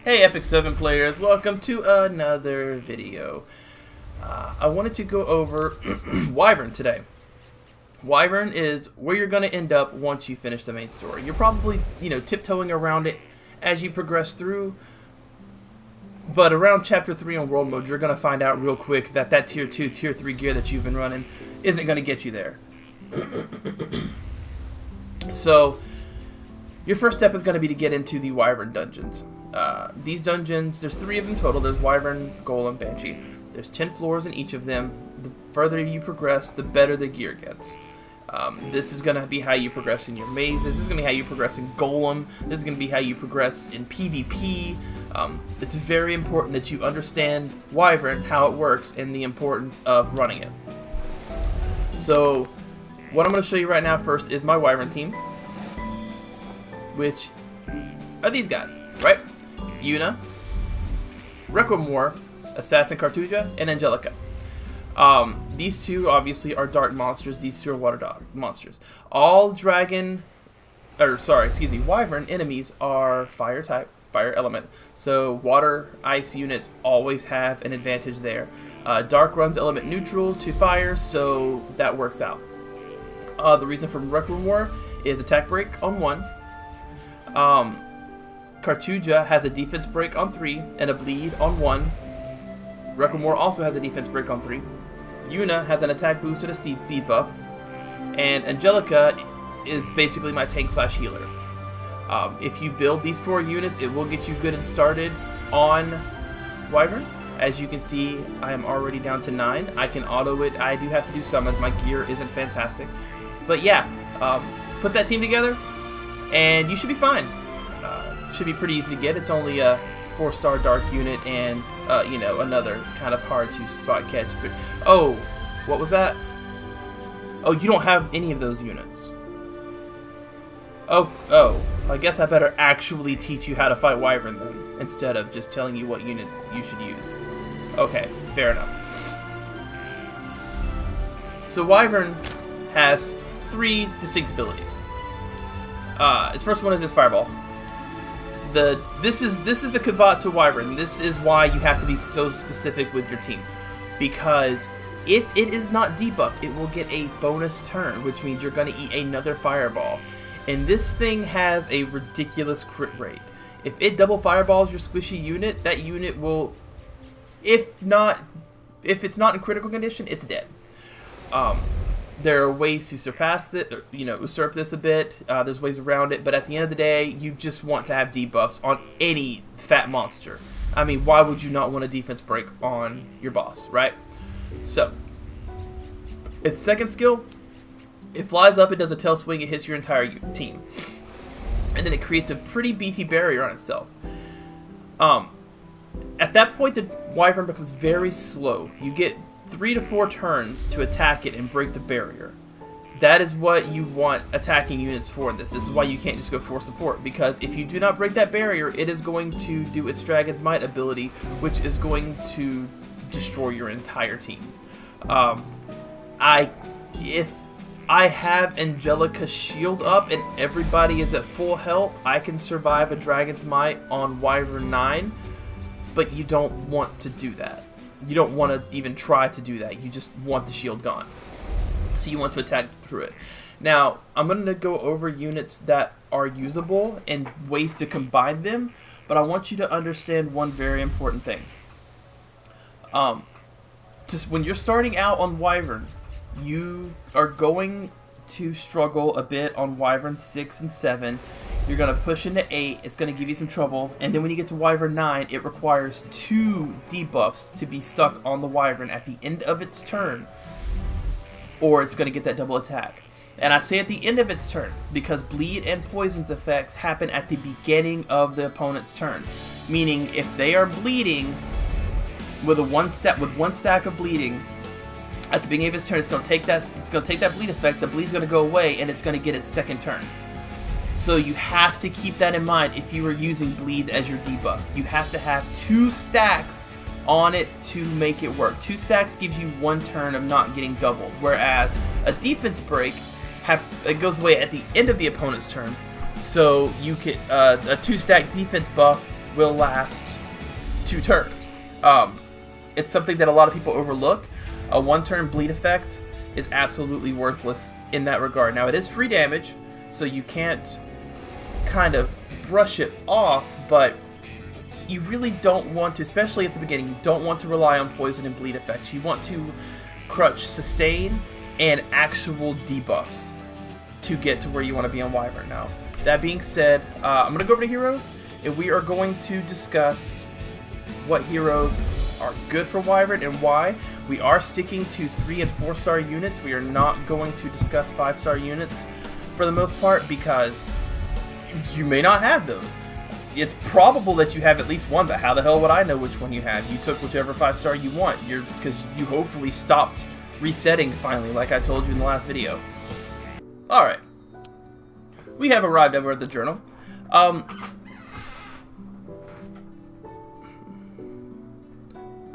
Hey Epic 7 players, welcome to another video. I wanted to go over Wyvern today. Wyvern is where you're going to end up once you finish the main story. You're probably, tiptoeing around it as you progress through, but around Chapter 3 on World Mode, you're going to find out real quick that Tier 2, Tier 3 gear that you've been running isn't going to get you there. So, your first step is going to be to get into the Wyvern Dungeons. These dungeons, there's 3 of them total. There's Wyvern, Golem, Banshee. There's 10 floors in each of them. The further you progress, the better the gear gets. This is going to be how you progress in your mazes. This is going to be how you progress in Golem. This is going to be how you progress in PvP. It's very important that you understand Wyvern, how it works, and the importance of running it. So, what I'm going to show you right now first is my Wyvern team, which are these guys, right? Una, Requiem, Assassin Cartuja, and Angelica. These two obviously are dark monsters. These two are water dog monsters. All Wyvern enemies are fire type, fire element. So water, ice units always have an advantage there. Dark runs element neutral to fire, so that works out. The reason for Requiem is attack break on 1. Cartuja has a defense break on 3 and a bleed on 1. Requiem also has a defense break on 3. Una has an attack boost and a speed buff. And Angelica is basically my tank/healer. If you build these 4 units, it will get you good and started on Wyvern. As you can see, I am already down to 9. I can auto it. I do have to do summons. My gear isn't fantastic. But yeah, put that team together and you should be fine. Should be pretty easy to get. It's only a 4-star dark unit and, another kind of hard to spot catch through. Oh, what was that? Oh, you don't have any of those units. Oh, I guess I better actually teach you how to fight Wyvern then, instead of just telling you what unit you should use. Okay, fair enough. So Wyvern has 3 distinct abilities. His first one is his Fireball. This is the caveat to Wyvern. This is why you have to be so specific with your team, because if it is not debuffed, it will get a bonus turn, which means you're going to eat another Fireball. And this thing has a ridiculous crit rate. If it double fireballs your squishy unit, that unit will, if it's not in critical condition, it's dead. There are ways to surpass it, usurp this a bit. There's ways around it, but at the end of the day, you just want to have debuffs on any fat monster. I mean, why would you not want a defense break on your boss, right? So, its second skill, it flies up, it does a tail swing, it hits your entire team. And then it creates a pretty beefy barrier on itself. At that point, the Wyvern becomes very slow. You get 3 to 4 turns to attack it and break the barrier. That is what you want attacking units for this. This is why you can't just go for support, because if you do not break that barrier, it is going to do its Dragon's Might ability, which is going to destroy your entire team. If I have Angelica shield up and everybody is at full health, I can survive a Dragon's Might on Wyvern 9, but you don't want to do that. You don't want to even try to do that. You just want the shield gone. So you want to attack through it. Now, I'm going to go over units that are usable and ways to combine them, but I want you to understand one very important thing. Just when you're starting out on Wyvern, you are going to struggle a bit on Wyvern 6 and 7. You're going to push into 8, it's going to give you some trouble, and then when you get to Wyvern 9, it requires 2 debuffs to be stuck on the Wyvern at the end of its turn, or it's going to get that double attack. And I say at the end of its turn, because bleed and poison's effects happen at the beginning of the opponent's turn. Meaning, if they are bleeding with one stack of bleeding, at the beginning of its turn, it's going to take that bleed effect, the bleed's going to go away, and it's going to get its second turn. So you have to keep that in mind if you are using bleeds as your debuff. You have to have 2 stacks on it to make it work. 2 stacks gives you 1 turn of not getting doubled, whereas a defense break it goes away at the end of the opponent's turn. So you can a 2-stack defense buff will last 2 turns. It's something that a lot of people overlook. A 1-turn bleed effect is absolutely worthless in that regard. Now, it is free damage, so you can't kind of brush it off, but you really don't want to, especially at the beginning, you don't want to rely on poison and bleed effects. You want to crutch sustain and actual debuffs to get to where you want to be on Wyvern. Now, that being said, I'm going to go over to heroes, and we are going to discuss what heroes are good for Wyvern and why. We are sticking to 3 and 4-star units. We are not going to discuss 5-star units for the most part because you may not have those. It's probable that you have at least one, but how the hell would I know which one you have? You took whichever 5-star you want, because you hopefully stopped resetting finally, like I told you in the last video. Alright. We have arrived over at the journal.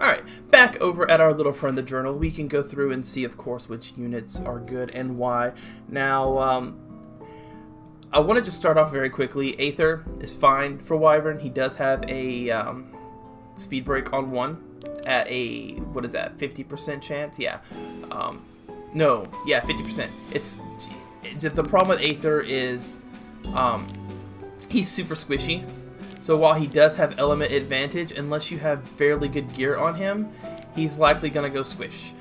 Alright, back over at our little friend the journal, we can go through and see, of course, which units are good and why. Now, I want to just start off very quickly. Aether is fine for Wyvern. He does have a speed break on 1 at a, what is that, 50% chance? Yeah. No, yeah, 50%. It's the problem with Aether is he's super squishy. So while he does have element advantage, unless you have fairly good gear on him, he's likely gonna go squish.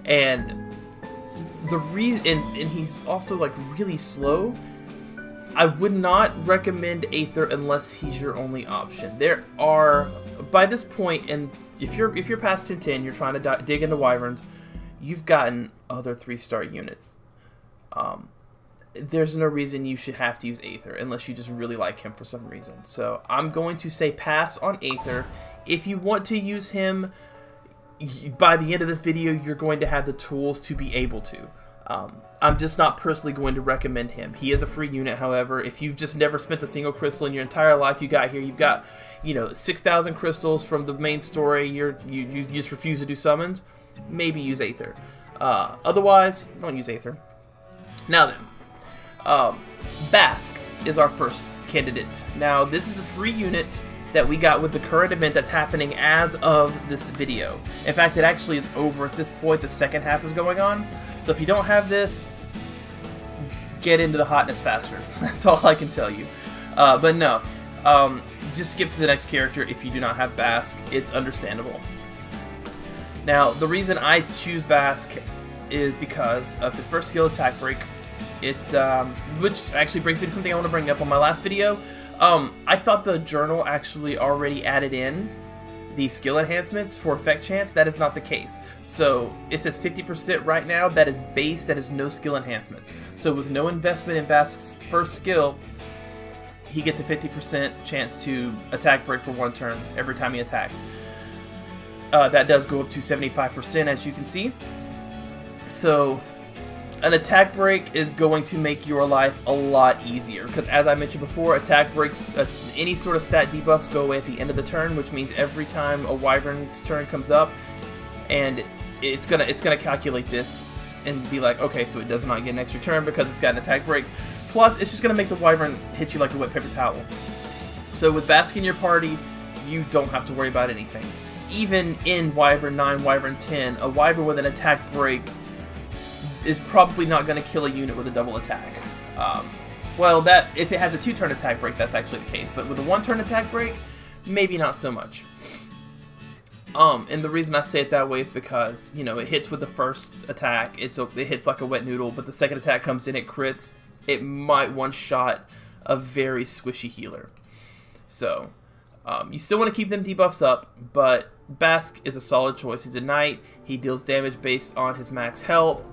And the reason, and he's also like really slow. I would not recommend Aether unless he's your only option. There are, by this point, and if you're past 1010, you're trying to dig into Wyverns, you've gotten other 3-star units. There's no reason you should have to use Aether unless you just really like him for some reason. So I'm going to say pass on Aether. If you want to use him, by the end of this video, you're going to have the tools to be able to. I'm just not personally going to recommend him. He is a free unit, however. If you've just never spent a single crystal in your entire life, you've got, 6,000 crystals from the main story, you just refuse to do summons, maybe use Aether. Otherwise, don't use Aether. Now then, Basque is our first candidate. Now, this is a free unit that we got with the current event that's happening as of this video. In fact, it actually is over at this point. The second half is going on. So if you don't have this, get into the hotness faster. That's all I can tell you. But no, just skip to the next character if you do not have Basque. It's understandable. Now, the reason I choose Basque is because of his first skill, Attack Break. Which actually brings me to something I want to bring up on my last video. I thought the journal actually already added in the skill enhancements for effect chance. That is not the case. So it says 50% right now. That is base. That is no skill enhancements. So with no investment in Basque's first skill, he gets a 50% chance to attack break for 1 turn every time he attacks. That does go up to 75%, as you can see. So an attack break is going to make your life a lot easier, because as I mentioned before, attack breaks, any sort of stat debuffs go away at the end of the turn, which means every time a Wyvern's turn comes up, and it's gonna calculate this and be like, okay, so it does not get an extra turn because it's got an attack break. Plus, it's just gonna make the Wyvern hit you like a wet paper towel. So with Basque in your party, you don't have to worry about anything. Even in Wyvern 9, Wyvern 10, a Wyvern with an attack break is probably not going to kill a unit with a double attack. Well, that if it has a 2-turn attack break, that's actually the case. But with a 1-turn attack break, maybe not so much. And the reason I say it that way is because, it hits with the first attack. It hits like a wet noodle, but the second attack comes in, it crits. It might one-shot a very squishy healer. So, you still want to keep them debuffs up, but Basque is a solid choice. He's a knight. He deals damage based on his max health.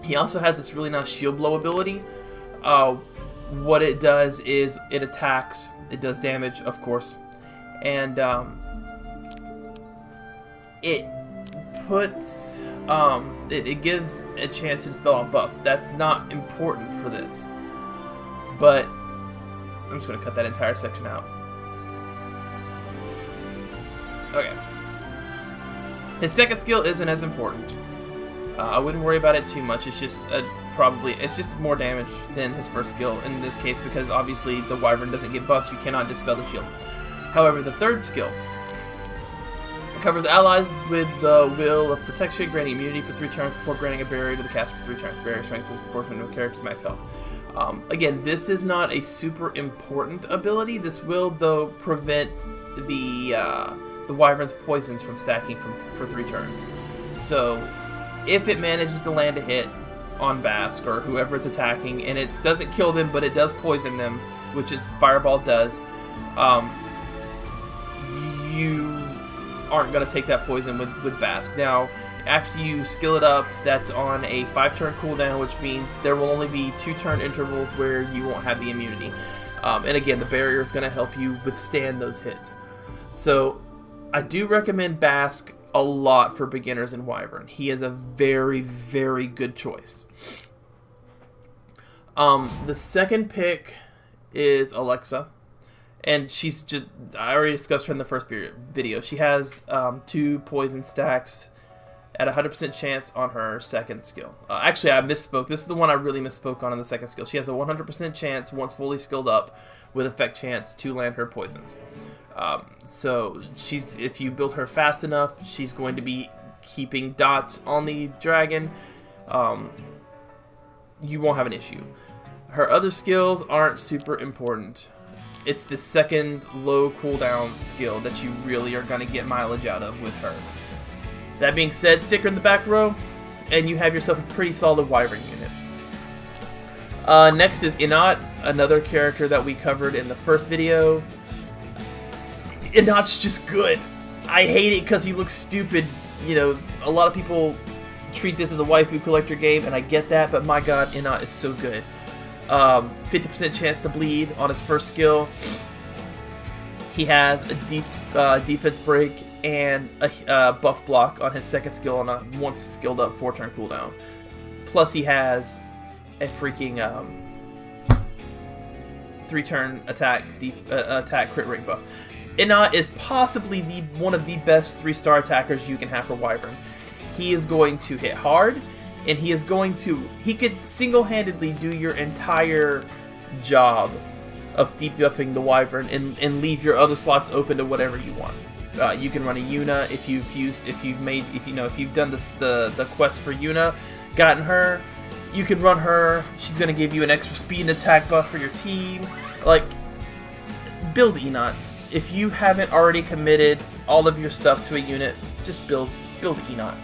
He also has this really nice shield blow ability. What it does is it attacks, it does damage, of course, and it puts it gives a chance to dispel all buffs. That's not important for this, but I'm just going to cut that entire section out. Okay. His second skill isn't as important. I wouldn't worry about it too much. It's just it's just more damage than his first skill in this case, because obviously the Wyvern doesn't get buffs. You cannot dispel the shield. However, the third skill covers allies with the will of protection, granting immunity for 3 turns before granting a barrier to the caster for 3 turns. Barrier strength is proportional to a character's max health. Again, this is not a super important ability. This will, though, prevent the Wyvern's poisons from stacking for 3 turns. So, if it manages to land a hit on Bask or whoever it's attacking, and it doesn't kill them, but it does poison them, which its Fireball does, you aren't going to take that poison with Bask. Now, after you skill it up, that's on a 5-turn cooldown, which means there will only be 2-turn intervals where you won't have the immunity. And again, the barrier is going to help you withstand those hits. So, I do recommend Bask a lot for beginners in Wyvern. He is a very, very good choice. The second pick is Alexa. And she's just, I already discussed her in the first video. She has 2 poison stacks at 100% chance on her second skill. Actually, I misspoke. This is the one I really misspoke on in the second skill. She has a 100% chance, once fully skilled up, with effect chance, to land her poisons. So if you build her fast enough, she's going to be keeping dots on the dragon. You won't have an issue. Her other skills aren't super important. It's the second low cooldown skill that you really are going to get mileage out of with her. That being said, stick her in the back row, and you have yourself a pretty solid Wyvern unit. Next is Inat, another character that we covered in the first video. Inat's just good. I hate it because he looks stupid. You know, a lot of people treat this as a waifu collector game, and I get that, but my god, Inat is so good. 50% chance to bleed on his first skill. He has a defense break and a buff block on his second skill on a once skilled up 4-turn cooldown. Plus he has a freaking 3-turn attack crit rate buff. Inat is possibly one of the best 3-star attackers you can have for Wyvern. He is going to hit hard, and he could single-handedly do your entire job of debuffing the Wyvern and leave your other slots open to whatever you want. You can run a Yuna if you've done the quest for Yuna, gotten her. You can run her. She's gonna give you an extra speed and attack buff for your team. Like, build Inat. If you haven't already committed all of your stuff to a unit, just build Inat.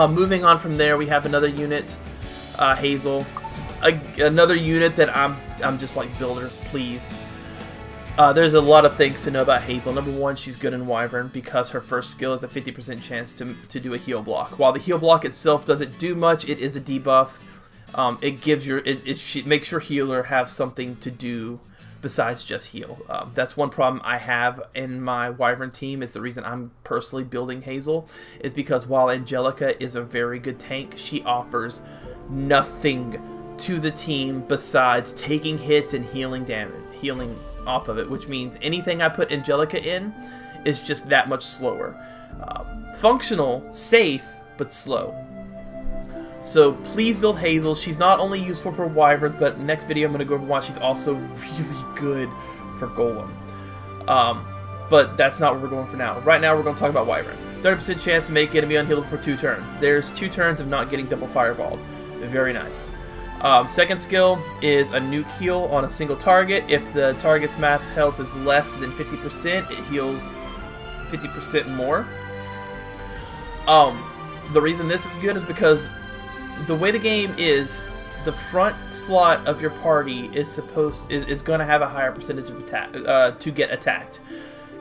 Moving on from there, we have another unit, Hazel. Another unit that I'm just like, builder, please. There's a lot of things to know about Hazel. Number one, she's good in Wyvern because her first skill is a 50% chance to do a heal block. While the heal block itself doesn't do much, it is a debuff. It makes your healer have something to do besides just heal. That's one problem I have in my Wyvern team. Is the reason I'm personally building Hazel is because while Angelica is a very good tank, she offers nothing to the team besides taking hits and healing off of it, which means anything I put Angelica in is just that much slower. Functional, safe, but slow. So please build Hazel. She's not only useful for Wyverns, but next video I'm going to go over why she's also really good for Golem. But that's not what we're going for now. Right now we're going to talk about Wyvern. 30% chance to make enemy unhealable for 2 turns. There's 2 turns of not getting double fireballed. Very nice. Second skill is a nuke heal on a single target. If the target's max health is less than 50%, it heals 50% more. The reason this is good is because the way the game is, the front slot of your party is going to have a higher percentage of attack to get attacked.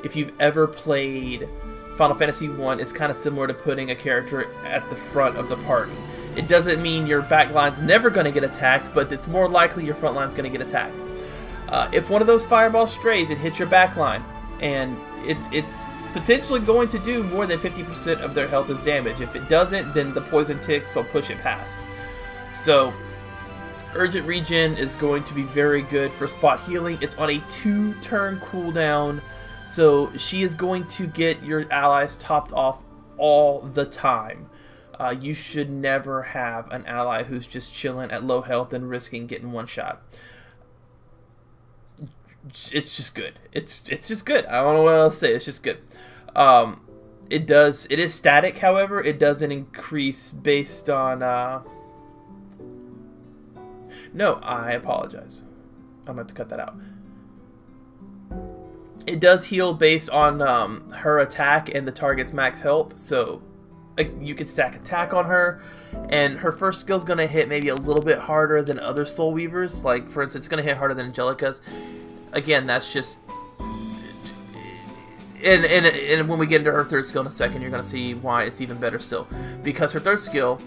If you've ever played Final Fantasy 1, it's kind of similar to putting a character at the front of the party. It doesn't mean your back line's never going to get attacked, but it's more likely your front line's going to get attacked. If one of those fireballs strays, it hits your back line, and it's potentially going to do more than 50% of their health as damage. If it doesn't, then the poison ticks will push it past. So, Urgent Regen is going to be very good for spot healing. It's on a 2-turn cooldown, So she is going to get your allies topped off all the time. You should never have an ally who's just chilling at low health and risking getting one shot. It's just good. It's just good. I don't know what else to say. It's just good. It is static, however. It doesn't increase based on... No, I apologize. I'm going to have to cut that out. It does heal based on her attack and the target's max health, so you can stack attack on her, and her first skill is going to hit maybe a little bit harder than other Soul Weavers. Like, for instance, it's going to hit harder than Angelica's. Again, that's just... And when we get into her third skill in a second, you're going to see why it's even better still. Because her third skill,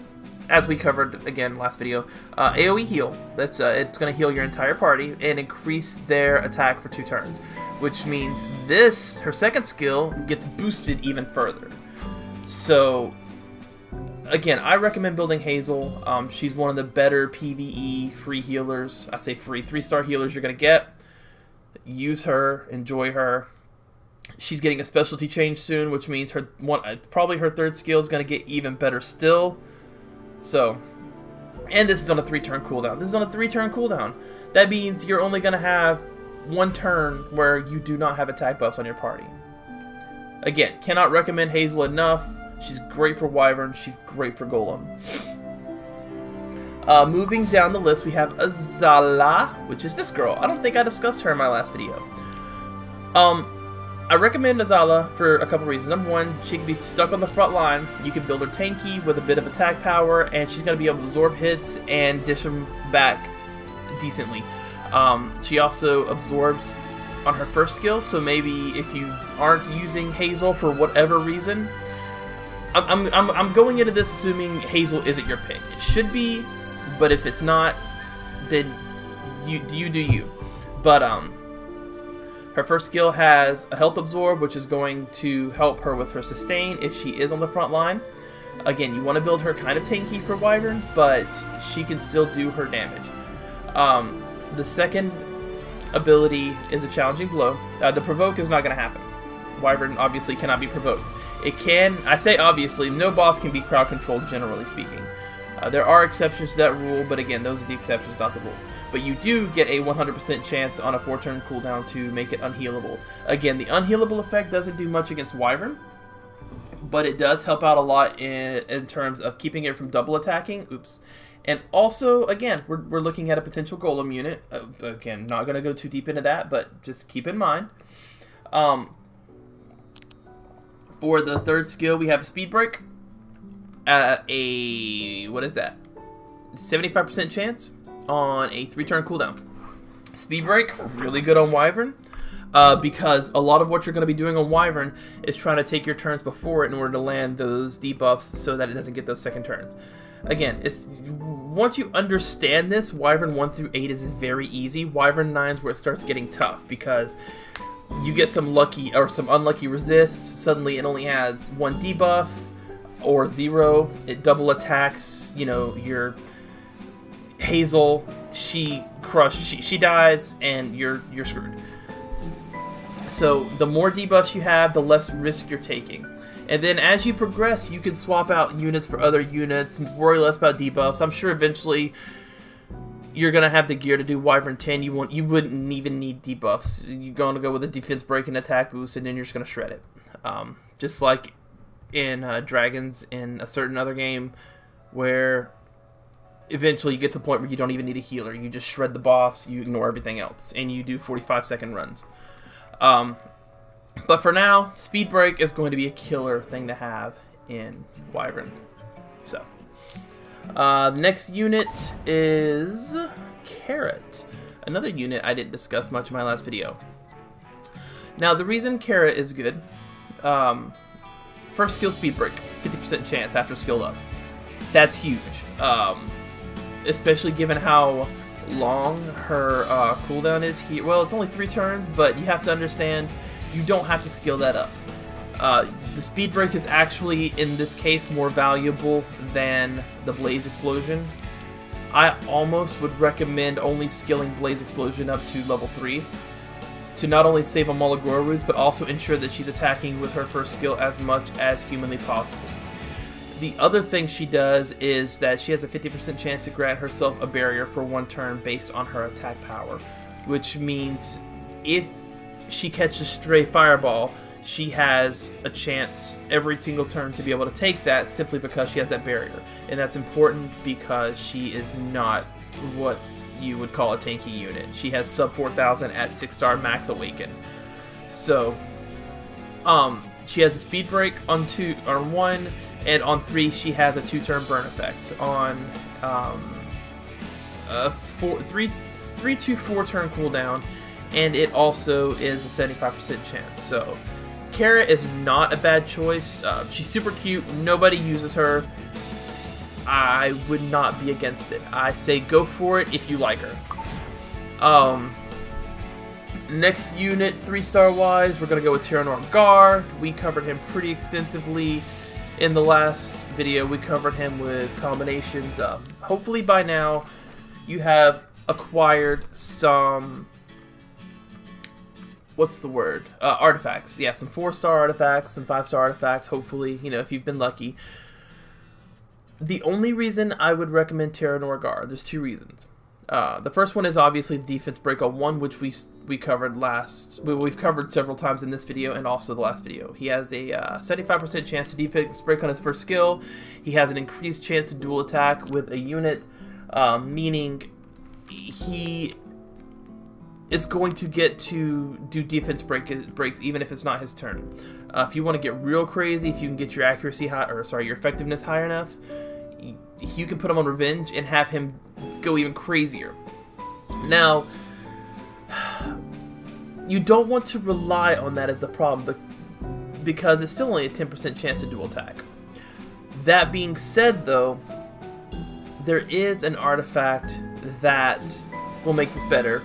as we covered, again, last video, AoE heal. It's going to heal your entire party and increase their attack for 2 turns. Which means her second skill, gets boosted even further. So... Again, I recommend building Hazel. She's one of the better PvE free healers. I say free, 3-star healers you're going to get. Use her, enjoy her. She's getting a specialty change soon, which means probably her third skill is going to get even better still. So, and this is on a 3-turn cooldown. This is on a 3-turn cooldown. That means you're only going to have 1 turn where you do not have attack buffs on your party. Again, cannot recommend Hazel enough. She's great for Wyvern. She's great for Golem. Moving down the list, we have Salah, which is this girl. I don't think I discussed her in my last video. I recommend Salah for a couple reasons. Number one, she can be stuck on the front line. You can build her tanky with a bit of attack power, and she's going to be able to absorb hits and dish them back decently. She also absorbs on her first skill, so maybe if you aren't using Hazel for whatever reason... I'm going into this assuming Hazel isn't your pick. It should be, but if it's not, then you do you. But her first skill has a health absorb, which is going to help her with her sustain if she is on the front line. Again, you want to build her kind of tanky for Wyvern, but she can still do her damage. The second ability is a challenging blow. The provoke is not going to happen. Wyvern obviously cannot be provoked. It can, I say obviously, no boss can be crowd controlled generally speaking. There are exceptions to that rule, but again, those are the exceptions, not the rule. But you do get a 100% chance on a 4-turn cooldown to make it unhealable. Again, the unhealable effect doesn't do much against Wyvern, but it does help out a lot in terms of keeping it from double attacking. Oops. And also, again, we're looking at a potential Golem unit. Again, not going to go too deep into that, but just keep in mind. For the third skill, we have a speed break at a, what is that? 75% chance on a 3-turn cooldown. Speed break, really good on Wyvern, because a lot of what you're going to be doing on Wyvern is trying to take your turns before it in order to land those debuffs so that it doesn't get those second turns. Again, once you understand this, Wyvern 1 through 8 is very easy. Wyvern 9 is where it starts getting tough, because you get some lucky or some unlucky resists. Suddenly it only has 1 debuff or 0. It double attacks, you know, your Hazel. She dies, and you're screwed. So the more debuffs you have, the less risk you're taking. And then as you progress, you can swap out units for other units, worry less about debuffs. I'm sure eventually you're going to have the gear to do Wyvern 10. You wouldn't even need debuffs. You're going to go with a defense break and attack boost, and then you're just going to shred it. Just like in Dragons in a certain other game, where eventually you get to the point where you don't even need a healer. You just shred the boss, you ignore everything else, and you do 45-second runs. But for now, speed break is going to be a killer thing to have in Wyvern. So, the next unit is Carrot. Another unit I didn't discuss much in my last video. Now, the reason Carrot is good, first skill speed break, 50% chance after skill up. That's huge, especially given how long her cooldown is here. Well, it's only 3 turns, but you have to understand you don't have to skill that up. The speed break is actually, in this case, more valuable than the Blaze Explosion. I almost would recommend only skilling Blaze Explosion up to level 3. to not only save on Molagorus, but also ensure that she's attacking with her first skill as much as humanly possible. The other thing she does is that she has a 50% chance to grant herself a barrier for 1 turn based on her attack power, which means if she catches stray fireball, she has a chance every single turn to be able to take that simply because she has that barrier. And that's important because she is not what you would call a tanky unit. She has sub 4,000 at 6-star max awaken. So, she has a speed break on 1, and on 3 she has a 2-turn burn effect. On 3 to 4 turn cooldown, and it also is a 75% chance. So, Kara is not a bad choice. She's super cute. Nobody uses her. I would not be against it. I say go for it if you like her. Next unit, 3-star wise, we're going to go with Terranor Guard. We covered him pretty extensively in the last video. We covered him with combinations. Hopefully by now you have acquired some... what's the word? Artifacts. Yeah, some 4-star artifacts, some 5-star artifacts, hopefully, you know, if you've been lucky. The only reason I would recommend Terranor Guard, there's 2 reasons. The first one is obviously the defense break on 1, which we covered we've covered several times in this video and also the last video. He has a 75% chance to defense break on his first skill. He has an increased chance to dual attack with a unit, meaning he is going to get to do defense breaks even if it's not his turn. If you want to get real crazy, if you can get your accuracy high, or sorry, your effectiveness high enough, you can put him on revenge and have him go even crazier. Now, you don't want to rely on that as a problem, but because it's still only a 10% chance to dual attack. That being said, though, there is an artifact that will make this better.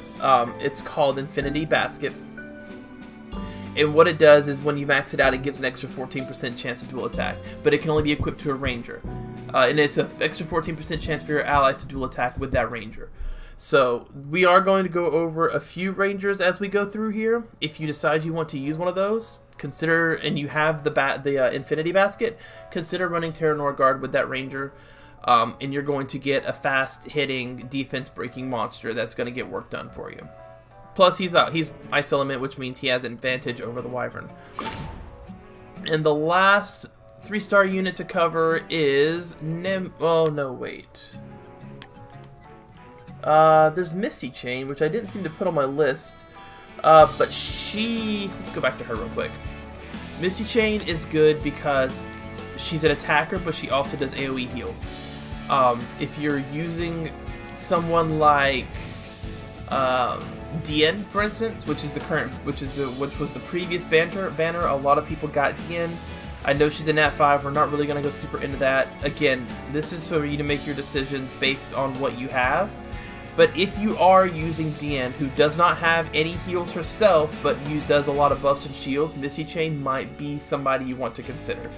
It's called Infinity Basket. And what it does is when you max it out, it gives an extra 14% chance to dual attack. But it can only be equipped to a ranger. And it's an extra 14% chance for your allies to dual attack with that ranger. So we are going to go over a few rangers as we go through here. If you decide you want to use one of those, consider, and you have the Infinity Basket, consider running Terranor Guard with that ranger. And you're going to get a fast-hitting, defense-breaking monster that's going to get work done for you. Plus, he's Ice Element, which means he has an advantage over the Wyvern. And the last 3-star unit to cover is oh, no, wait. There's Misty Chain, which I didn't seem to put on my list. But let's go back to her real quick. Misty Chain is good because she's an attacker, but she also does AoE heals. If you're using someone like Dien, for instance, which was the previous banner, a lot of people got Dien. I know she's a Nat 5. We're not really going to go super into that. Again, this is for you to make your decisions based on what you have. But if you are using Dien, who does not have any heals herself, but does a lot of buffs and shields, Misty Chain might be somebody you want to consider.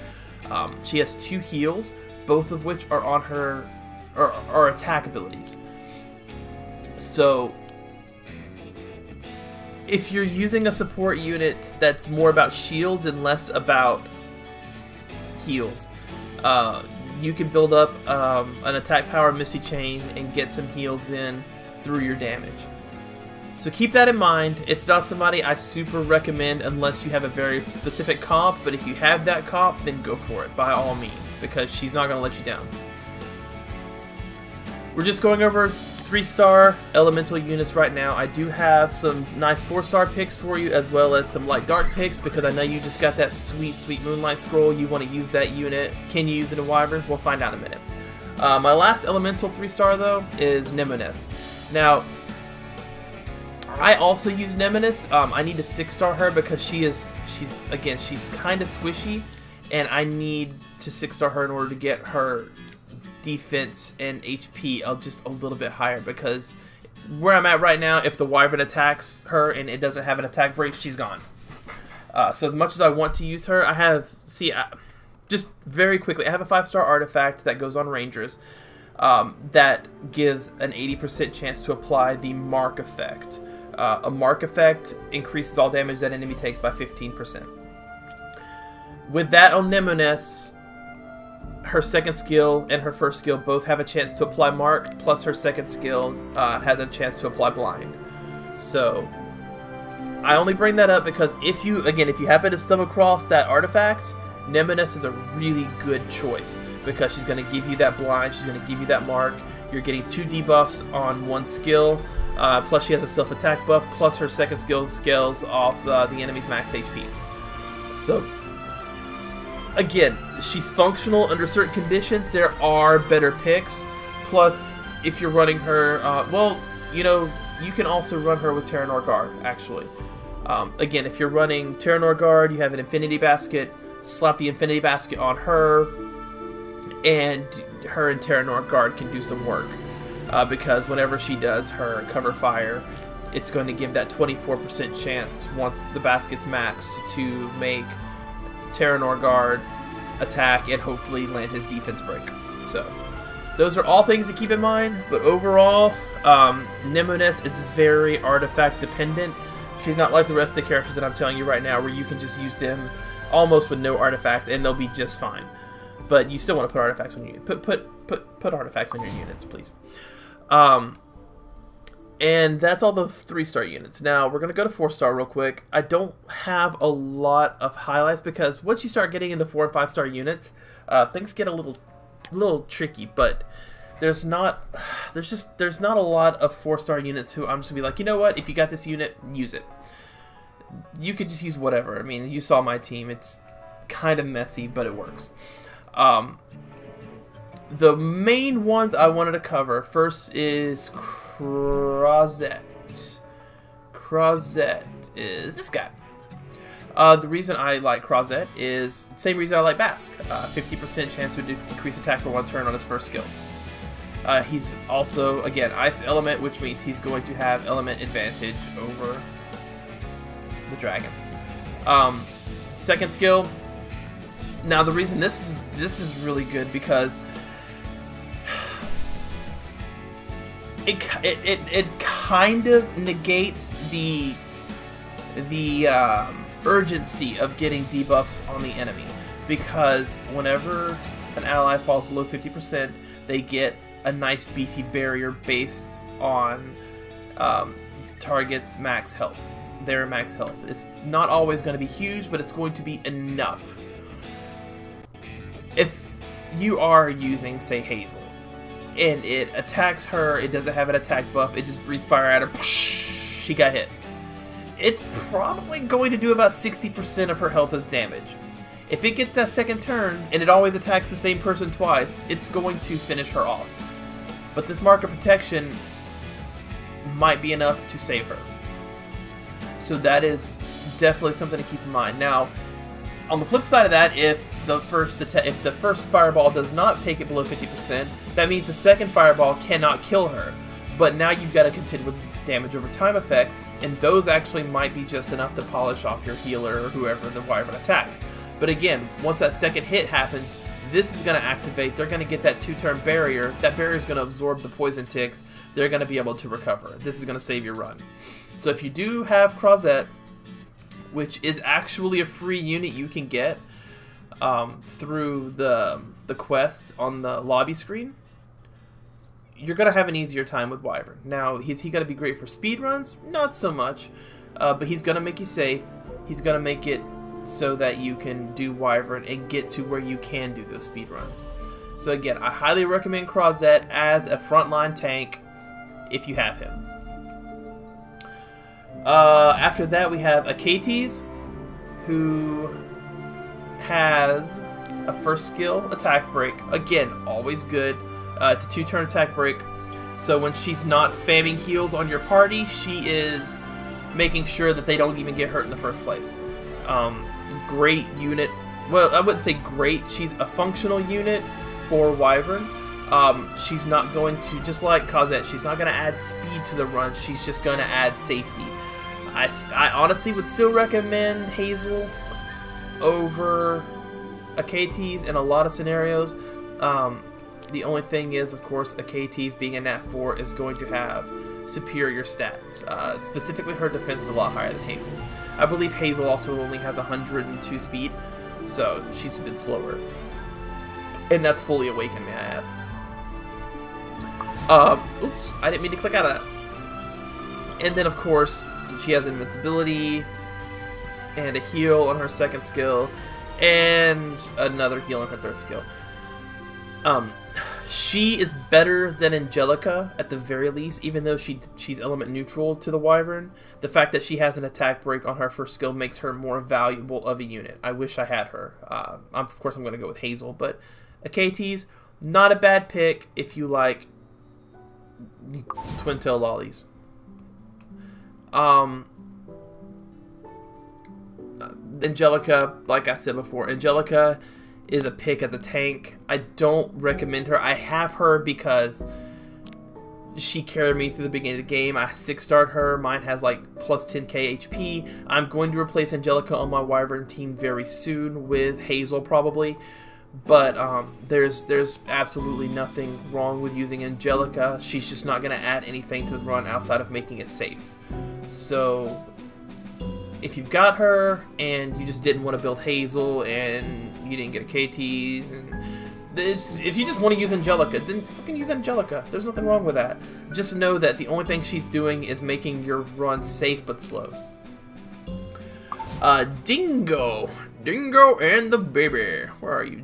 She has 2 heals, both of which are on her are attack abilities. So if you're using a support unit that's more about shields and less about heals, you can build up an attack power Misty Chain and get some heals in through your damage. So keep that in mind. It's not somebody I super recommend unless you have a very specific comp, but if you have that comp, then go for it by all means, because she's not going to let you down. We're just going over 3-star elemental units right now. I do have some nice 4-star picks for you, as well as some light dark picks, because I know you just got that sweet Moonlight Scroll. You want to use that unit. Can you use it in a Wyvern? We'll find out in a minute. My last elemental 3-star though is Nemesis. Now, I also use Nemesis. I need to 6-star her because she's kind of squishy, and I need to 6-star her in order to get her defense and HP just a little bit higher, because where I'm at right now, if the Wyvern attacks her and it doesn't have an attack break, she's gone. So as much as I want to use her, just very quickly, I have a 5-star artifact that goes on Rangers that gives an 80% chance to apply the Mark effect. A mark effect increases all damage that enemy takes by 15%. With that on Nemesis, her second skill and her first skill both have a chance to apply mark, plus her second skill has a chance to apply blind. So I only bring that up because if you happen to stumble across that artifact, Nemesis is a really good choice because she's going to give you that blind, she's going to give you that mark. You're getting 2 debuffs on one skill, plus she has a self-attack buff, plus her second skill scales off the enemy's max HP. So again, she's functional under certain conditions. There are better picks. Plus, if you're running her, you can also run her with Terranor Guard, actually. Again, if you're running Terranor Guard, you have an Infinity Basket. Slap the Infinity Basket on her, and her and Terranor Guard can do some work. Because whenever she does her cover fire, it's going to give that 24% chance, once the basket's maxed, to make Terranor Guard attack and hopefully land his defense break. So those are all things to keep in mind, but overall, Nemesis is very artifact dependent. She's not like the rest of the characters that I'm telling you right now, where you can just use them almost with no artifacts and they'll be just fine. But you still want to put artifacts on your put artifacts on your units, please. And that's all the 3-star units. Now we're gonna go to 4-star real quick. I don't have a lot of highlights because once you start getting into 4 and 5-star units, things get a little tricky. But there's not a lot of 4-star units who I'm just gonna be like, you know what? If you got this unit, use it. You could just use whatever. I mean, you saw my team. It's kind of messy, but it works. The main ones I wanted to cover first is Rosette. Rosette is this guy. The reason I like Rosette is the same reason I like Basque. 50% chance to decrease attack for 1 turn on his first skill. He's also, again, Ice Element, which means he's going to have element advantage over the dragon. Second skill. Now the reason this is really good because it kind of negates the urgency of getting debuffs on the enemy, because whenever an ally falls below 50%, they get a nice beefy barrier based on target's max health. Their max health. It's not always going to be huge, but it's going to be enough. If you are using, say, Hazel, and it attacks her, it doesn't have an attack buff, it just breathes fire at her, she got hit. It's probably going to do about 60% of her health as damage. If it gets that second turn, and it always attacks the same person twice, it's going to finish her off. But this mark of protection might be enough to save her. So that is definitely something to keep in mind. Now, on the flip side of that, if the first fireball does not take it below 50%, that means the second fireball cannot kill her. But now you've got to contend with damage over time effects, and those actually might be just enough to polish off your healer or whoever the Wyvern attacked. But again, once that second hit happens, this is going to activate. They're going to get that 2-turn barrier. That barrier is going to absorb the poison ticks. They're going to be able to recover. This is going to save your run. So if you do have Rosette, which is actually a free unit you can get through the quests on the lobby screen, you're going to have an easier time with Wyvern. Now, is he going to be great for speed runs? Not so much, but he's going to make you safe. He's going to make it so that you can do Wyvern and get to where you can do those speed runs. So again, I highly recommend Rosette as a frontline tank if you have him. After that, we have Achates, who has a first skill attack break. Again, always good. It's a 2-turn attack break. So when she's not spamming heals on your party, she is making sure that they don't even get hurt in the first place. Great unit. Well, I wouldn't say great. She's a functional unit for Wyvern. She's not going to, just like Cosette, she's not going to add speed to the run. She's just going to add safety. I honestly would still recommend Hazel over Achates in a lot of scenarios. The only thing is, of course, Achates being a Nat 4 is going to have superior stats. Specifically, her defense is a lot higher than Hazel's. I believe Hazel also only has 102 speed, so she's a bit slower. And that's fully awakened, may I add. Oops, I didn't mean to click out of that. And then, of course, she has invincibility and a heal on her second skill, and another heal on her third skill. She is better than Angelica at the very least, even though she's element neutral to the Wyvern. The fact that she has an attack break on her first skill makes her more valuable of a unit. I wish I had her. Of course, I'm going to go with Hazel, but Achates, not a bad pick if you like twin tail lollies. Angelica, like I said before, Angelica is a pick as a tank. I don't recommend her. I have her because she carried me through the beginning of the game. I 6-starred her. Mine has like plus 10k HP. I'm going to replace Angelica on my Wyvern team very soon with Hazel probably. But there's absolutely nothing wrong with using Angelica. She's just not going to add anything to the run outside of making it safe. So if you've got her and you just didn't want to build Hazel and you didn't get Achates, and if you just want to use Angelica, then fucking use Angelica. There's nothing wrong with that. Just know that the only thing she's doing is making your run safe but slow. Dingo and the baby. Where are you,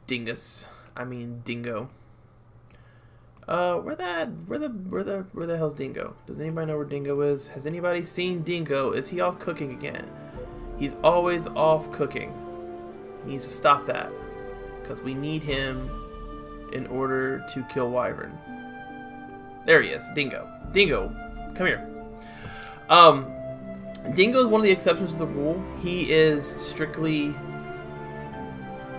dingus? I mean dingo. Where the hell's Dingo? Does anybody know where Dingo is? Has anybody seen Dingo? Is he off cooking again? He's always off cooking. He needs to stop that, because we need him in order to kill Wyvern. There he is, Dingo. Dingo, come here. Dingo is one of the exceptions to the rule. He is strictly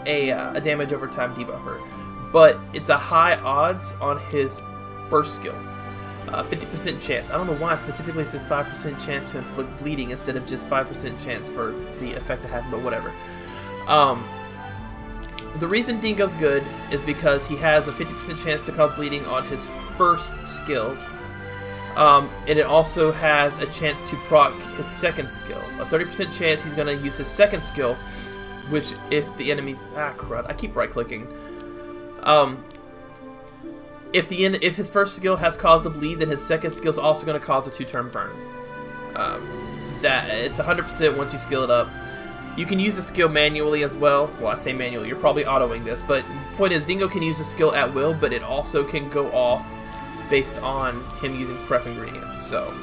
a damage over time debuffer. But it's a high odds on his first skill. 50% chance. I don't know why specifically it says 5% chance to inflict bleeding instead of just 5% chance for the effect to happen, but whatever. The reason Dingo's good is because he has a 50% chance to cause bleeding on his first skill. And it also has a chance to proc his second skill. A 30% chance he's going to use his second skill, which if the enemy's... Ah, crud. I keep right-clicking. If his first skill has caused a bleed, then his second skill is also going to cause a 2-turn burn. That it's 100% once you skill it up. You can use the skill manually as well. Well, I say manually, you're probably autoing this, but the point is, Dingo can use the skill at will, but it also can go off based on him using prep ingredients. So,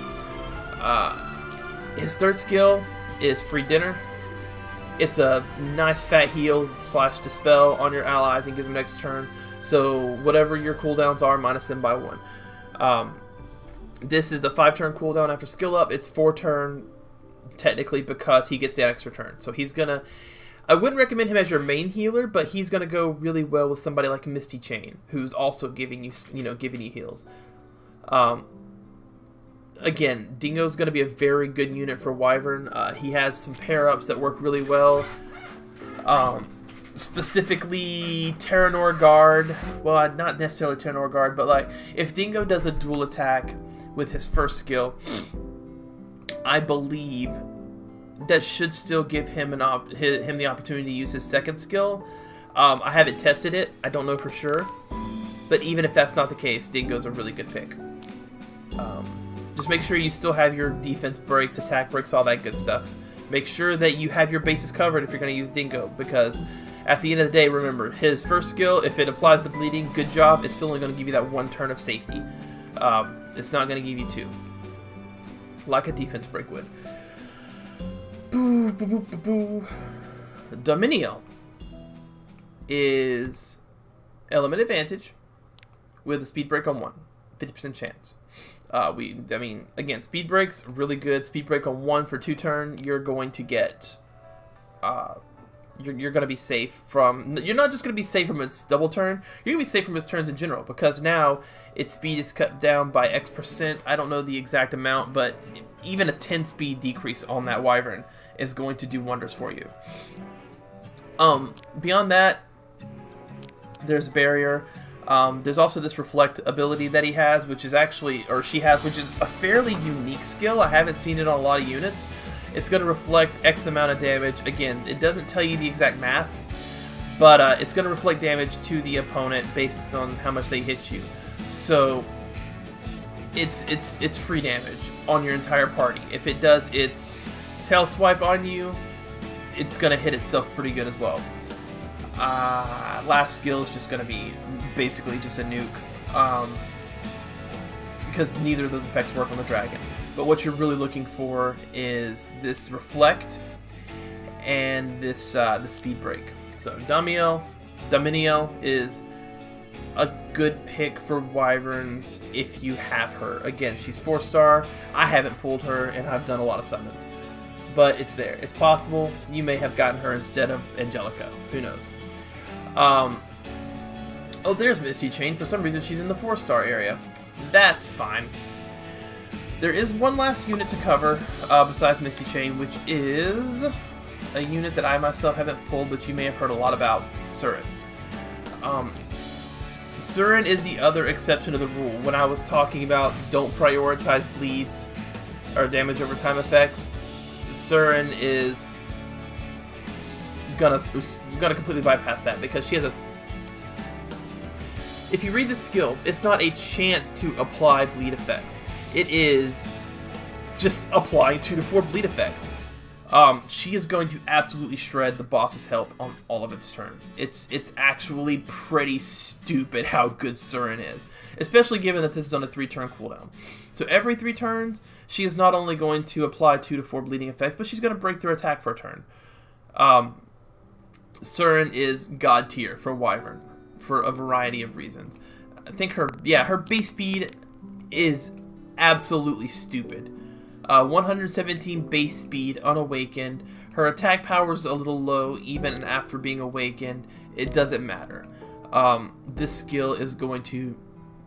his third skill is free dinner. It's a nice fat heal / dispel on your allies and gives them next turn. So whatever your cooldowns are, minus them by 1. This is a 5-turn cooldown after skill up. It's 4-turn technically because he gets the extra turn. So he's gonna... I wouldn't recommend him as your main healer, but he's gonna go really well with somebody like Misty Chain, who's also giving you, giving you heals. Again, Dingo's going to be a very good unit for Wyvern. He has some pair-ups that work really well. Specifically, Terranor Guard. Well, not necessarily Terranor Guard, but like if Dingo does a dual attack with his first skill, I believe that should still give him him the opportunity to use his second skill. I haven't tested it. I don't know for sure. But even if that's not the case, Dingo's a really good pick. Just make sure you still have your defense breaks, attack breaks, all that good stuff. Make sure that you have your bases covered if you're going to use Dingo, because at the end of the day, remember, his first skill, if it applies the bleeding, good job, it's still only going to give you that 1 turn of safety. It's not going to give you 2. Like a defense break would. Boo, boo, boo, boo, boo. Dominio is element advantage with a speed break on 1. 50% chance. Again, speed breaks, really good. Speed break on 1 for 2 turn, you're going to get, you're going to be safe from, you're not just going to be safe from its double turn, you're going to be safe from its turns in general, because now its speed is cut down by X%. I don't know the exact amount, but even a 10 speed decrease on that Wyvern is going to do wonders for you. Beyond that, there's a barrier. There's also this reflect ability that he has, which is actually, or she has, which is a fairly unique skill. I haven't seen it on a lot of units. It's going to reflect X amount of damage. Again, it doesn't tell you the exact math, but it's going to reflect damage to the opponent based on how much they hit you. So it's free damage on your entire party. If it does its tail swipe on you, it's going to hit itself pretty good as well. Last skill is just going to be basically just a nuke, because neither of those effects work on the dragon. But what you're really looking for is this reflect and this the speed break. So Dominiel is a good pick for Wyverns if you have her. Again, she's 4-star. I haven't pulled her, and I've done a lot of summons, but it's there. It's possible you may have gotten her instead of Angelica. Who knows? Oh, there's Misty Chain. For some reason, she's in the 4-star area. That's fine. There is one last unit to cover besides Misty Chain, which is a unit that I myself haven't pulled, but you may have heard a lot about, Surin. Surin is the other exception to the rule. When I was talking about don't prioritize bleeds or damage over time effects, Surin is gonna completely bypass that, because she has a... If you read the skill, it's not a chance to apply bleed effects. It is just applying 2 to 4 bleed effects. She is going to absolutely shred the boss's health on all of its turns. It's actually pretty stupid how good Surin is, especially given that this is on a 3-turn cooldown. So every 3 turns, she is not only going to apply 2 to 4 bleeding effects, but she's going to break through attack for a turn. Surin is god tier for Wyvern for a variety of reasons. I think her base speed is absolutely stupid. 117 base speed unawakened. Her attack power is a little low even after being awakened. It doesn't matter. This skill is going to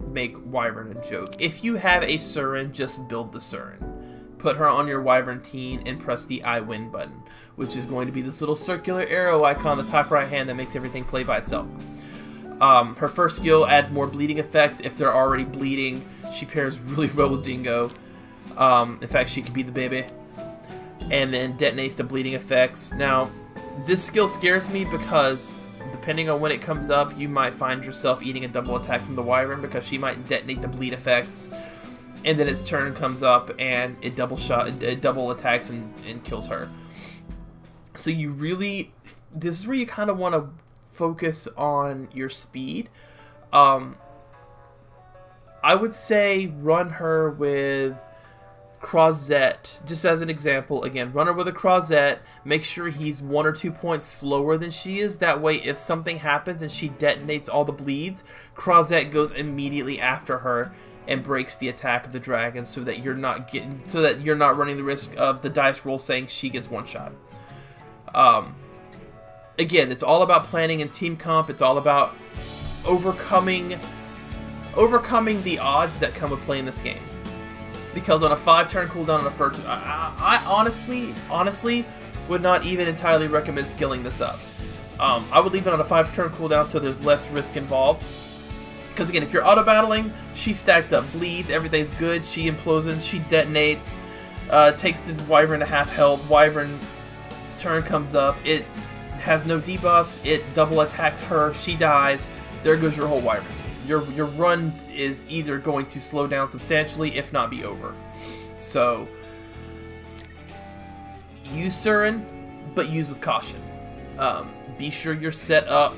make Wyvern a joke. If you have a Surin, just build the Surin. Put her on your Wyvern team and press the I win button, which is going to be this little circular arrow icon on the top right hand that makes everything play by itself. Her first skill adds more bleeding effects. If they're already bleeding, she pairs really well with Dingo. In fact, she could be the baby. And then detonates the bleeding effects. Now, this skill scares me because depending on when it comes up, you might find yourself eating a double attack from the Wyvern, because she might detonate the bleed effects, and then its turn comes up and it double attacks and kills her. So you really, this is where you kind of want to focus on your speed. I would say run her with Rosette, just as an example. Again, run her with a Rosette. Make sure he's 1 or 2 points slower than she is. That way, if something happens and she detonates all the bleeds, Rosette goes immediately after her and breaks the attack of the dragon, so that you're not running the risk of the dice roll saying she gets one shot. Again, it's all about planning and team comp. It's all about overcoming the odds that come with playing this game. Because on a 5-turn cooldown on a first, I honestly would not even entirely recommend skilling this up. I would leave it on a 5-turn cooldown so there's less risk involved. Because again, if you're auto-battling, she's stacked up bleeds, everything's good, she implosions, she detonates, takes the Wyvern to half health, Wyvern's turn comes up, it has no debuffs, it double attacks her, she dies, there goes your whole Wyvern team. Your run is either going to slow down substantially, if not be over. So, use Surin, but use with caution. Be sure you're set up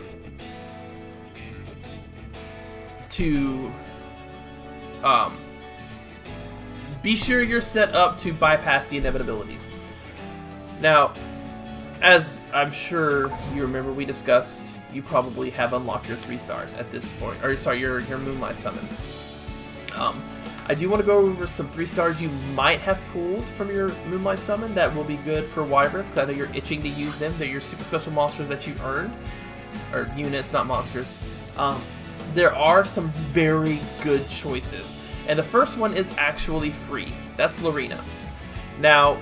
to bypass the inevitabilities. Now, as I'm sure you remember we discussed, you probably have unlocked your 3 stars at this point. Or sorry, your Moonlight summons. I do want to go over some 3 stars you might have pulled from your Moonlight summon that will be good for Wyverns, because I know you're itching to use them. They're your super special monsters that you've earned. Or units, not monsters. There are some very good choices. And the first one is actually free. That's Lorena. Now,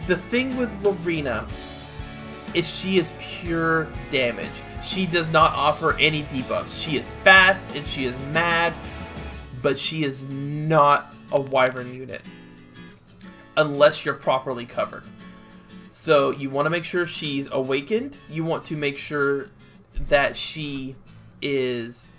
the thing with Lorena she is pure damage. She does not offer any debuffs. She is fast and she is mad, but she is not a Wyvern unit unless you're properly covered. So you want to make sure she's awakened. You want to make sure that she is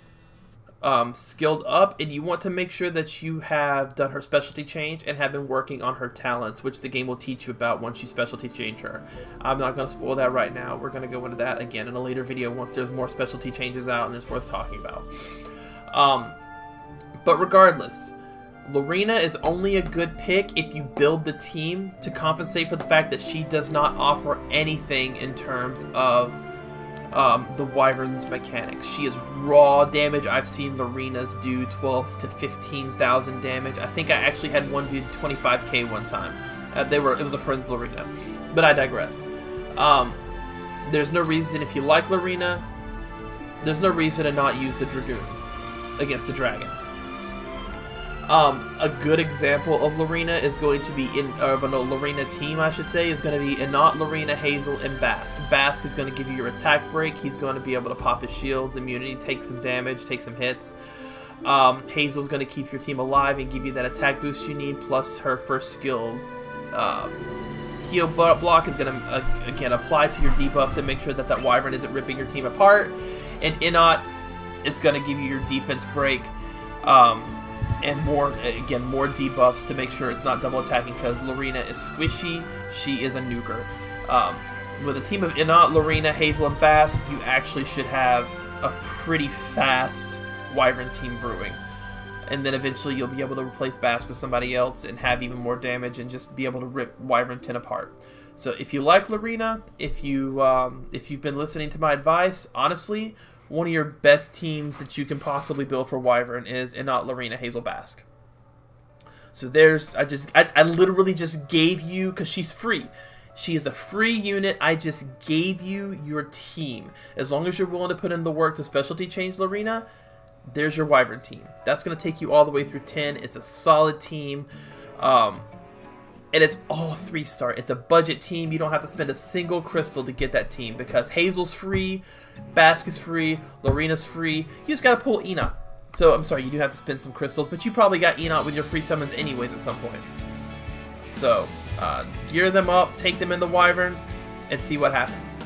skilled up, and you want to make sure that you have done her specialty change and have been working on her talents, which the game will teach you about once you specialty change her. I'm not going to spoil that right now. We're going to go into that again in a later video once there's more specialty changes out and it's worth talking about. But regardless, Lorena is only a good pick if you build the team to compensate for the fact that she does not offer anything in terms of the Wyvern's mechanics. She is raw damage. I've seen Lorenas do 12 to 15,000 damage. I think I actually had one do 25k one time. It was a friend's Lorena, but I digress. There's no reason, if you like Lorena, there's no reason to not use the Dragoon against the Dragon. A good example of Lorena is going to be a Lorena team, I should say, is going to be Inat, Lorena, Hazel, and Bask. Bask is going to give you your attack break. He's going to be able to pop his shields, immunity, take some damage, take some hits. Hazel's going to keep your team alive and give you that attack boost you need, plus her first skill, heal block, is going to, again, apply to your debuffs and make sure that Wyvern isn't ripping your team apart. And Inat is going to give you your defense break, and more debuffs to make sure it's not double attacking, because Lorena is squishy. She is a nuker. With a team of Inat, Lorena, Hazel, and Bask, you actually should have a pretty fast Wyvern team brewing. And then eventually you'll be able to replace Bask with somebody else and have even more damage and just be able to rip Wyvern 10 apart. So if you like Lorena, if you've been listening to my advice, honestly, one of your best teams that you can possibly build for Wyvern is Inat, Lorena, Hazel, Bask. So I literally just gave you, because she's free. She is a free unit. I just gave you your team. As long as you're willing to put in the work to specialty change Lorena, there's your Wyvern team. That's going to take you all the way through 10. It's a solid team. And it's all 3-star. It's a budget team. You don't have to spend a single crystal to get that team, because Hazel's free, Bask is free, Lorena's free. You just got to pull Inat. So, I'm sorry, you do have to spend some crystals, but you probably got Inat with your free summons anyways at some point. So, gear them up, take them in the Wyvern, and see what happens.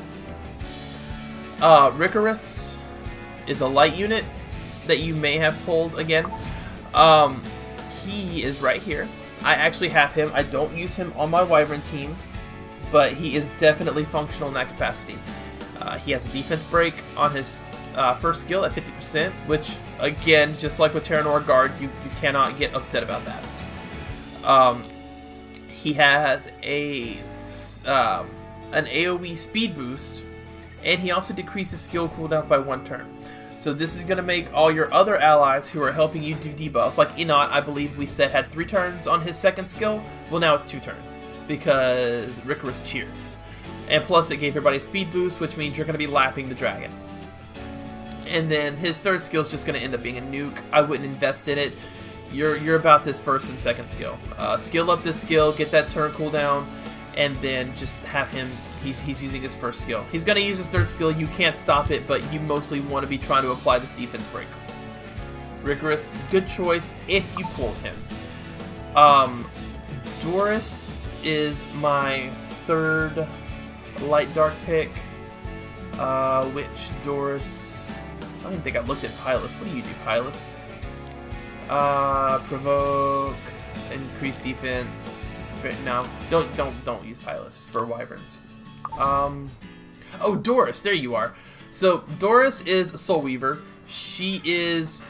Ricorus is a light unit that you may have pulled again. He is right here. I actually have him. I don't use him on my Wyvern team, but he is definitely functional in that capacity. He has a defense break on his first skill at 50%, which, again, just like with Terranor Guard, you cannot get upset about that. He has an AoE speed boost, and he also decreases skill cooldowns by 1 turn. So this is going to make all your other allies who are helping you do debuffs, like Inat, I believe we said had 3 turns on his second skill. Well, now it's 2 turns, because Ricorus cheered. And plus it gave everybody a speed boost, which means you're going to be lapping the dragon. And then his third skill is just going to end up being a nuke. I wouldn't invest in it. You're about this first and second skill. Skill up this skill, get that turn cooldown, and then just have him, he's using his first skill. He's going to use his third skill. You can't stop it, but you mostly want to be trying to apply this defense break. Ricorus, good choice if you pulled him. Doris is my third light dark pick. Which Doris? I don't even think I looked at Pilus. What do you do, Pilus? Provoke, increase defense. No, don't use Pilus for Wyverns. Oh, Doris, there you are. So Doris is a Soul Weaver. She is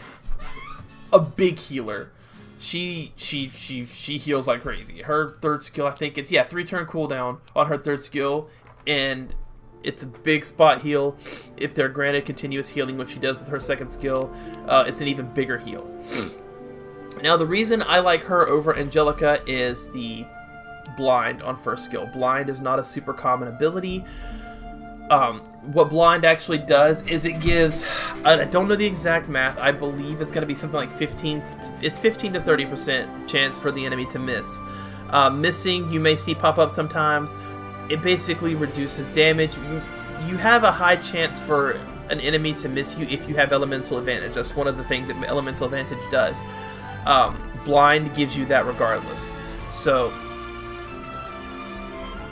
a big healer. She heals like crazy. Her third skill, I think it's 3 turn cooldown on her third skill, and it's a big spot heal. If they're granted continuous healing, which she does with her second skill, it's an even bigger heal. Now, the reason I like her over Angelica is the blind on first skill. Blind is not a super common ability. What blind actually does is it gives, I don't know the exact math, I believe it's going to be something like 15 to 30% chance for the enemy to miss. Missing, you may see pop up sometimes. it basically reduces damage. You have a high chance for an enemy to miss you if you have elemental advantage. That's one of the things that elemental advantage does. Blind gives you that regardless. So,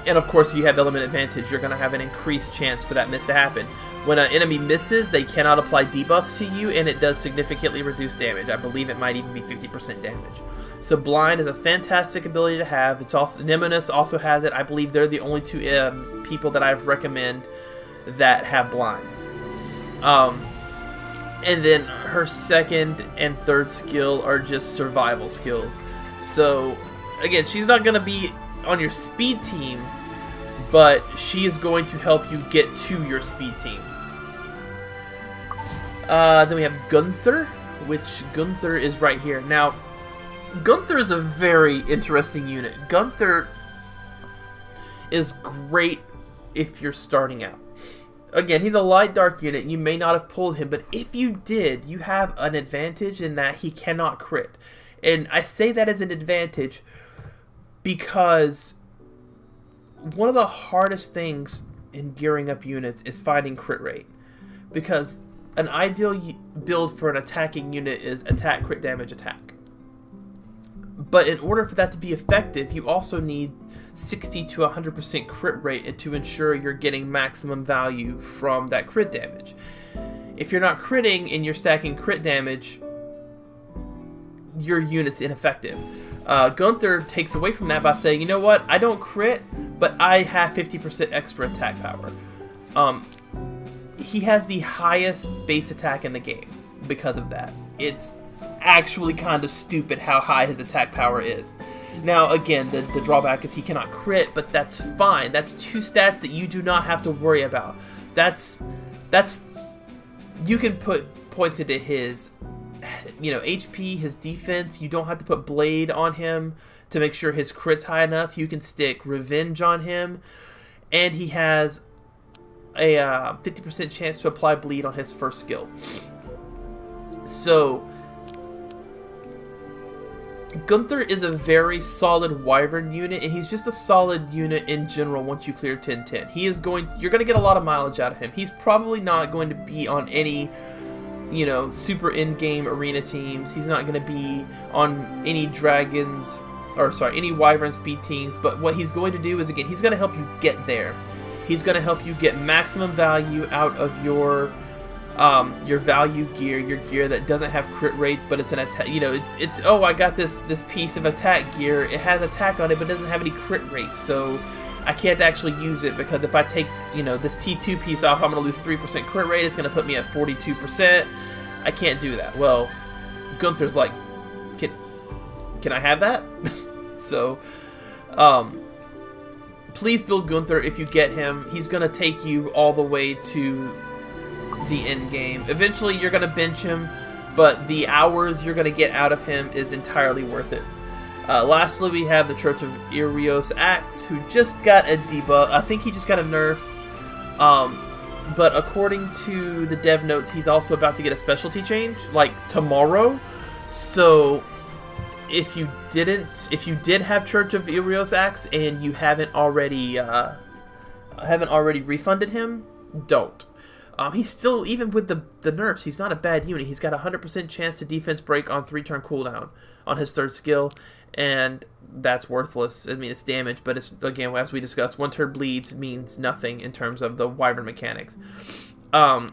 and of course, if you have element advantage, you're going to have an increased chance for that miss to happen. When an enemy misses, they cannot apply debuffs to you, and it does significantly reduce damage. I believe it might even be 50% damage. So Blind is a fantastic ability to have. It's also Nemesis also has it. I believe they're the only two people that I've recommend that have blinds. And then her second and third skill are just survival skills. So again, she's not going to be on your speed team, but she is going to help you get to your speed team. Then we have Gunther, which Gunther is right here. Now, Gunther is a very interesting unit. Gunther is great if you're starting out. Again, he's a light dark unit. You may not have pulled him, but if you did, you have an advantage in that he cannot crit. And I say that as an advantage because one of the hardest things in gearing up units is finding crit rate. Because an ideal build for an attacking unit is attack, crit damage, attack. But in order for that to be effective, you also need 60 to 100% crit rate to ensure you're getting maximum value from that crit damage. If you're not critting and you're stacking crit damage, your unit's ineffective. Gunther takes away from that by saying, you know what, I don't crit, but I have 50% extra attack power. He has the highest base attack in the game because of that. It's actually kind of stupid how high his attack power is. Now, again, the drawback is he cannot crit, but that's fine. That's two stats that you do not have to worry about. That's you can put points into his, HP, his defense. You don't have to put Blade on him to make sure his crit's high enough. You can stick Revenge on him, and he has a 50% chance to apply Bleed on his first skill. So Gunther is a very solid Wyvern unit, and he's just a solid unit in general once you clear 10-10. You're going to get a lot of mileage out of him. He's probably not going to be on any, super in-game arena teams. He's not going to be on any any Wyvern speed teams, but what he's going to do is, again, he's going to help you get there. He's going to help you get maximum value out of your value gear, your gear that doesn't have crit rate, but it's an attack. I got this piece of attack gear. It has attack on it, but doesn't have any crit rate, so I can't actually use it because if I take this T2 piece off, I'm going to lose 3% crit rate. It's going to put me at 42%. I can't do that. Well, Gunther's like, can I have that? So, please build Gunther if you get him. He's going to take you all the way to the end game. Eventually you're going to bench him, but the hours you're going to get out of him is entirely worth it. Lastly, we have the Church of Irios Axe, who just got a debuff. I think he just got a nerf. But according to the dev notes, he's also about to get a specialty change, like tomorrow. So if you did have Church of Irios Axe and you haven't already refunded him, don't. He's still, even with the nerfs, he's not a bad unit. He's got a 100% chance to defense break on 3-turn cooldown on his third skill, and that's worthless. I mean, it's damage, but it's, again, as we discussed, 1-turn bleeds means nothing in terms of the Wyvern mechanics. And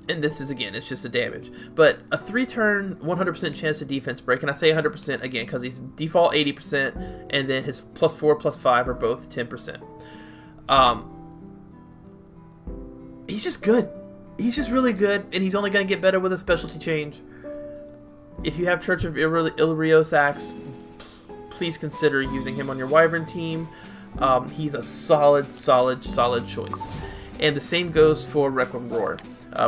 this is, again, it's just a damage. But a 3-turn, 100% chance to defense break, and I say 100% again because he's default 80%, and then his +4, +5 are both 10%. He's just good. He's just really good, and he's only going to get better with a specialty change. If you have Church of Irios Axe, please consider using him on your Wyvern team. He's a solid choice. And the same goes for Requiem Roar,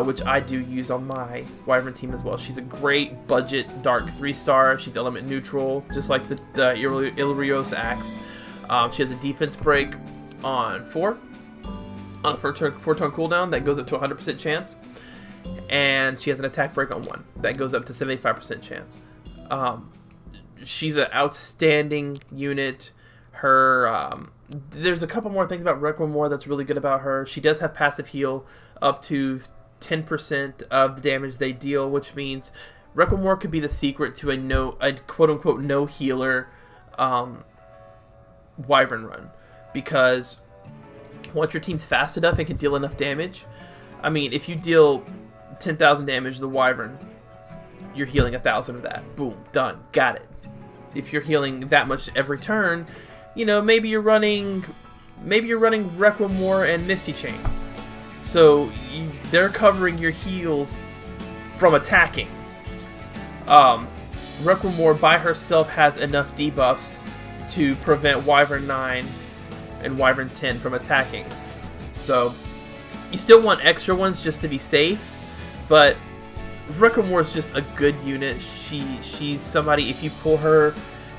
which I do use on my Wyvern team as well. She's a great budget dark 3-star. She's element neutral, just like the Irios Axe. She has a defense break on 4. On a 4-turn cooldown that goes up to 100% chance, and she has an attack break on 1 that goes up to 75% chance. She's an outstanding unit. There's a couple more things about Requiem War that's really good about her. She does have passive heal up to 10% of the damage they deal, which means Requiem War could be the secret to a quote-unquote no healer Wyvern run, because once your team's fast enough and can deal enough damage, I mean, if you deal 10,000 damage to the Wyvern, you're healing 1,000 of that. Boom, done, got it. If you're healing that much every turn, you know, maybe you're running Requiem War and Misty Chain, so they're covering your heals from attacking. Requiem War by herself has enough debuffs to prevent Wyvern 9 and Wyvern 10 from attacking. So you still want extra ones just to be safe, but Requiem War is just a good unit. She's somebody, if you pull her,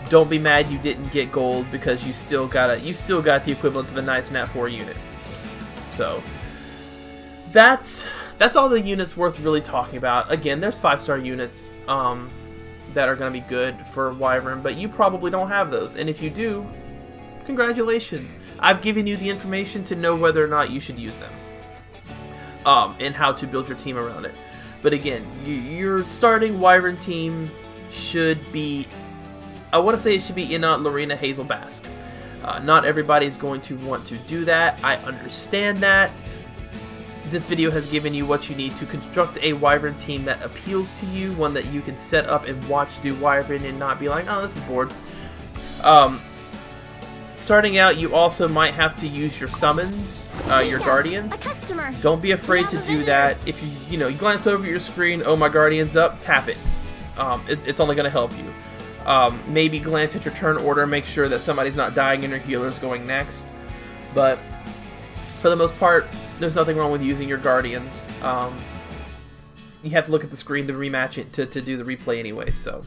don't be mad you didn't get gold, because you still got the equivalent of a nice Nat 4 unit. So that's all the units worth really talking about. Again, there's 5-star units that are going to be good for Wyvern, but you probably don't have those, and if you do, congratulations. I've given you the information to know whether or not you should use them, and how to build your team around it. But again, your starting Wyvern team should be, I want to say it should be Inot, Lorena, Hazel, Basque. Not everybody is going to want to do that. I understand that. This video has given you what you need to construct a Wyvern team that appeals to you, one that you can set up and watch do Wyvern and not be like, oh, this is bored. Starting out, you also might have to use your summons, your guardians. Don't be afraid to do that. If you glance over your screen, oh, my guardian's up, tap it. It's only going to help you. Maybe glance at your turn order, make sure that somebody's not dying and your healer's going next. But for the most part, there's nothing wrong with using your guardians. You have to look at the screen to rematch it to do the replay anyway. So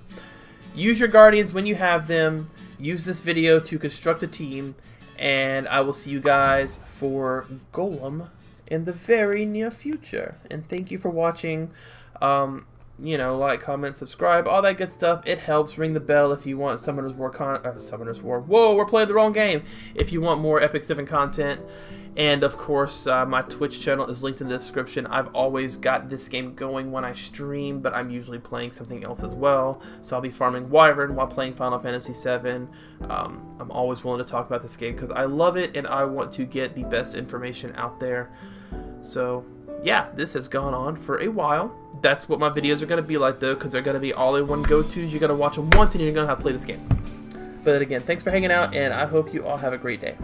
use your guardians when you have them. Use this video to construct a team, and I will see you guys for Golem in the very near future. And thank you for watching. Like, comment, subscribe, all that good stuff. It helps. Ring the bell if you want Summoner's War Summoner's War. Whoa, we're playing the wrong game. If you want more Epic 7 content. And of course, my Twitch channel is linked in the description. I've always got this game going when I stream, but I'm usually playing something else as well. So I'll be farming Wyvern while playing Final Fantasy VII. I'm always willing to talk about this game because I love it and I want to get the best information out there. So yeah, this has gone on for a while. That's what my videos are going to be like, though, because they're going to be all-in-one go-tos. You're going to watch them once and you're going to have to play this game. But again, thanks for hanging out, and I hope you all have a great day.